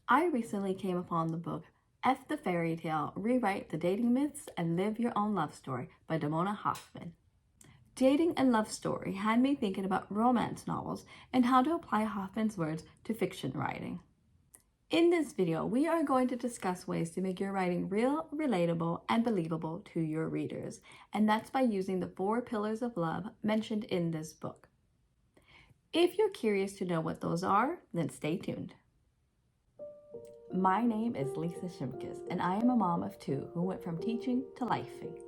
I recently came upon the book F the Fairytale, Rewrite the Dating Myths and Live Your Own Love Story by Damona Hoffman. Dating and love story had me thinking about romance novels and how to apply Hoffman's words to fiction writing. In this video, we are going to discuss ways to make your writing real, relatable, and believable to your readers, and that's by using the 4 pillars of love mentioned in this book. If you're curious to know what those are, then stay tuned. My name is Lisa Shimkus, and I am a mom of 2 who went from teaching to lifing.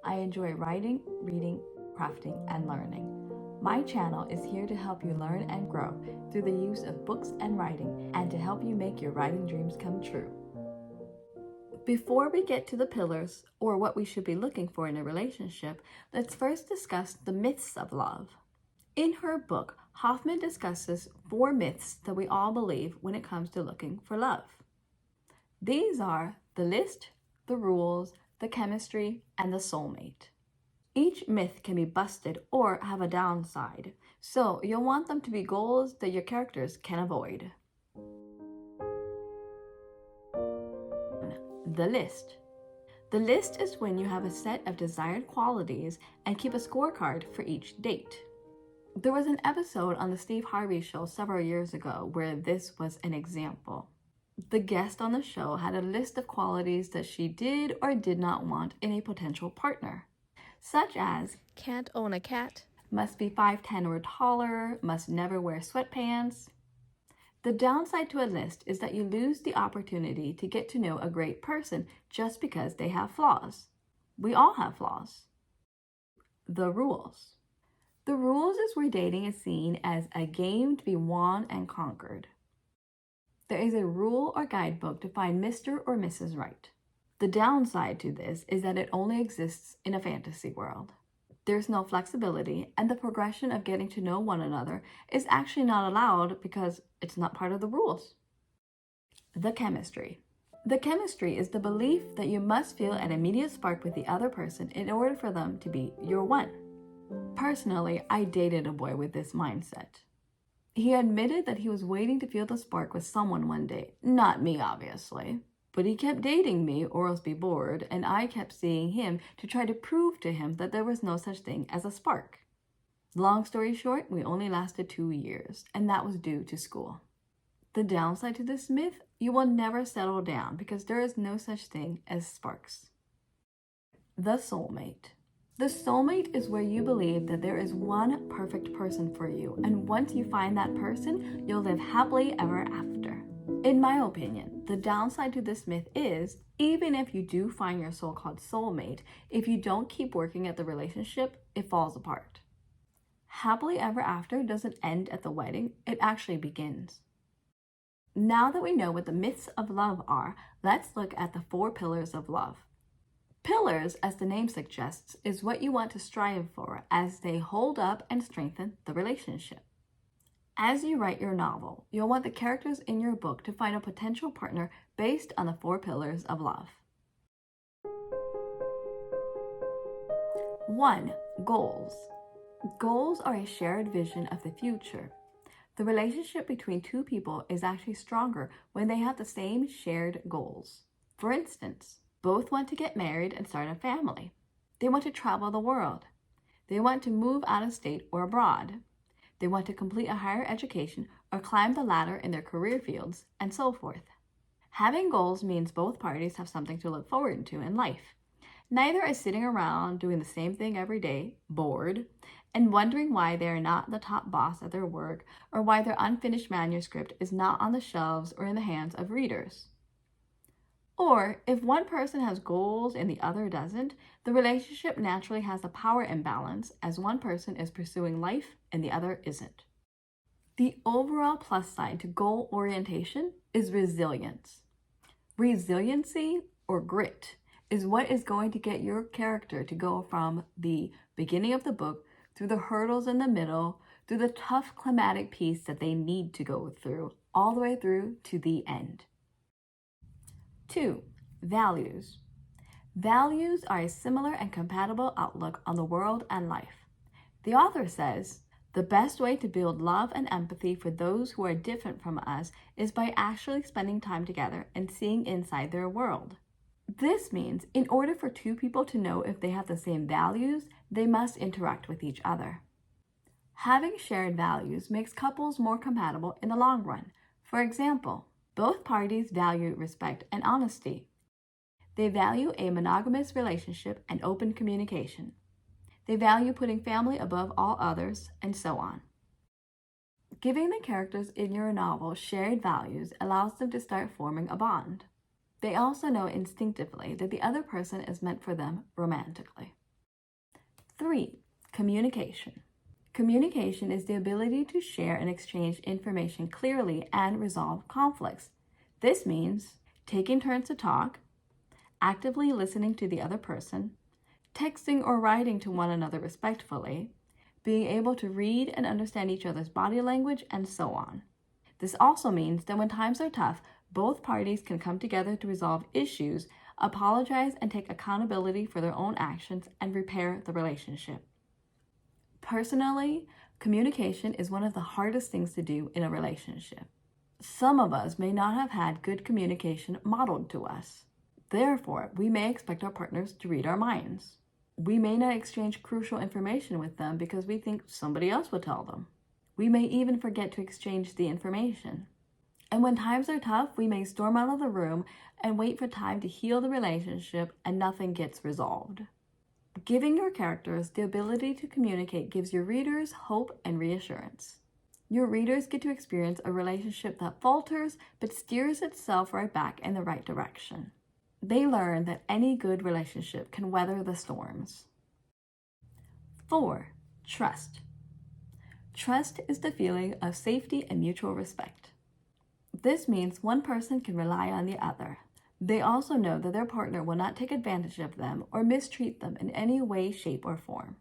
I enjoy writing, reading, crafting, and learning. My channel is here to help you learn and grow through the use of books and writing, and to help you make your writing dreams come true. Before we get to the pillars, or what we should be looking for in a relationship, let's first discuss the myths of love. In her book, Hoffman discusses 4 myths that we all believe when it comes to looking for love. These are the list, the rules, the chemistry, and the soulmate. Each myth can be busted or have a downside, so you'll want them to be goals that your characters can avoid. The list. The list is when you have a set of desired qualities and keep a scorecard for each date. There was an episode on the Steve Harvey show several years ago where this was an example. The guest on the show had a list of qualities that she did or did not want in a potential partner, such as can't own a cat, must be 5'10" or taller, must never wear sweatpants. The downside to a list is that you lose the opportunity to get to know a great person just because they have flaws. We all have flaws. The rules. The rules is where dating is seen as a game to be won and conquered. There is a rule or guidebook to find Mr. or Mrs. Right. The downside to this is that it only exists in a fantasy world. There's no flexibility, and the progression of getting to know one another is actually not allowed because it's not part of the rules. The chemistry. The chemistry is the belief that you must feel an immediate spark with the other person in order for them to be your one. Personally, I dated a boy with this mindset. He admitted that he was waiting to feel the spark with someone one day. Not me, obviously. But he kept dating me or else be bored, and I kept seeing him to try to prove to him that there was no such thing as a spark. Long story short, we only lasted 2 years, and that was due to school. The downside to this myth, you will never settle down because there is no such thing as sparks. The soulmate. The soulmate is where you believe that there is one perfect person for you, and once you find that person, you'll live happily ever after. In my opinion, the downside to this myth is, even if you do find your so-called soulmate, if you don't keep working at the relationship, it falls apart. Happily ever after doesn't end at the wedding, it actually begins. Now that we know what the myths of love are, let's look at the 4 pillars of love. Pillars, as the name suggests, is what you want to strive for as they hold up and strengthen the relationship. As you write your novel, you'll want the characters in your book to find a potential partner based on the 4 pillars of love. 1. Goals. Goals are a shared vision of the future. The relationship between 2 people is actually stronger when they have the same shared goals. For instance, both want to get married and start a family. They want to travel the world. They want to move out of state or abroad. They want to complete a higher education or climb the ladder in their career fields, and so forth. Having goals means both parties have something to look forward to in life. Neither is sitting around doing the same thing every day, bored, and wondering why they are not the top boss at their work or why their unfinished manuscript is not on the shelves or in the hands of readers. Or, if one person has goals and the other doesn't, the relationship naturally has a power imbalance as one person is pursuing life and the other isn't. The overall plus side to goal orientation is resilience. Resiliency, or grit, is what is going to get your character to go from the beginning of the book through the hurdles in the middle, through the tough climatic piece that they need to go through, all the way through to the end. 2. Values. Values are a similar and compatible outlook on the world and life. The author says, The best way to build love and empathy for those who are different from us is by actually spending time together and seeing inside their world. This means in order for two people to know if they have the same values, they must interact with each other. Having shared values makes couples more compatible in the long run. For example, both parties value respect and honesty. They value a monogamous relationship and open communication. They value putting family above all others, and so on. Giving the characters in your novel shared values allows them to start forming a bond. They also know instinctively that the other person is meant for them romantically. 3. Communication. Communication is the ability to share and exchange information clearly and resolve conflicts. This means taking turns to talk, actively listening to the other person, texting or writing to one another respectfully, being able to read and understand each other's body language, and so on. This also means that when times are tough, both parties can come together to resolve issues, apologize, and take accountability for their own actions and repair the relationship. Personally, communication is one of the hardest things to do in a relationship. Some of us may not have had good communication modeled to us. Therefore, we may expect our partners to read our minds. We may not exchange crucial information with them because we think somebody else will tell them. We may even forget to exchange the information. And when times are tough, we may storm out of the room and wait for time to heal the relationship, and nothing gets resolved. Giving your characters the ability to communicate gives your readers hope and reassurance. Your readers get to experience a relationship that falters but steers itself right back in the right direction. They learn that any good relationship can weather the storms. 4. Trust. Trust is the feeling of safety and mutual respect. This means one person can rely on the other. They also know that their partner will not take advantage of them or mistreat them in any way, shape, or form.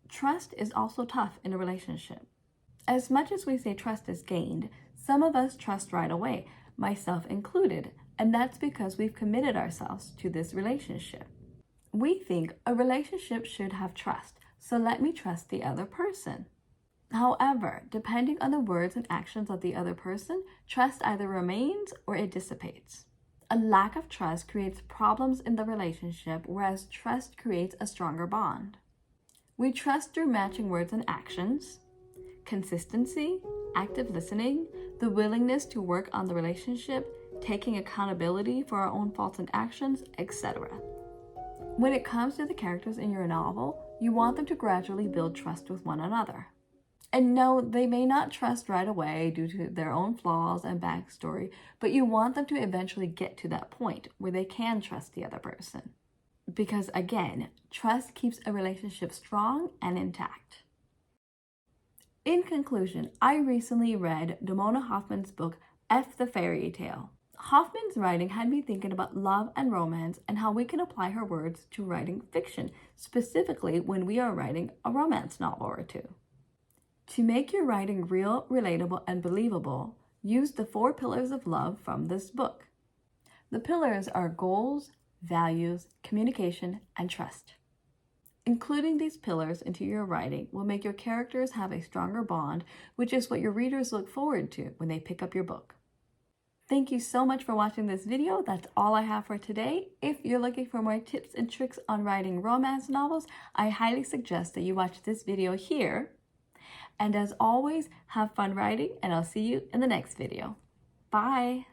Trust is also tough in a relationship. As much as we say trust is gained, some of us trust right away, myself included, and that's because we've committed ourselves to this relationship. We think a relationship should have trust, so let me trust the other person. However, depending on the words and actions of the other person, trust either remains or it dissipates. A lack of trust creates problems in the relationship, whereas trust creates a stronger bond. We trust through matching words and actions, consistency, active listening, the willingness to work on the relationship, taking accountability for our own faults and actions, etc. When it comes to the characters in your novel, you want them to gradually build trust with one another. And no, they may not trust right away due to their own flaws and backstory, but you want them to eventually get to that point where they can trust the other person. Because again, trust keeps a relationship strong and intact. In conclusion, I recently read Damona Hoffman's book, F the Fairytale. Hoffman's writing had me thinking about love and romance and how we can apply her words to writing fiction, specifically when we are writing a romance novel or two. To make your writing real, relatable, and believable, use the 4 pillars of love from this book. The pillars are goals, values, communication, and trust. Including these pillars into your writing will make your characters have a stronger bond, which is what your readers look forward to when they pick up your book. Thank you so much for watching this video. That's all I have for today. If you're looking for more tips and tricks on writing romance novels, I highly suggest that you watch this video here. And as always, have fun writing, and I'll see you in the next video. Bye!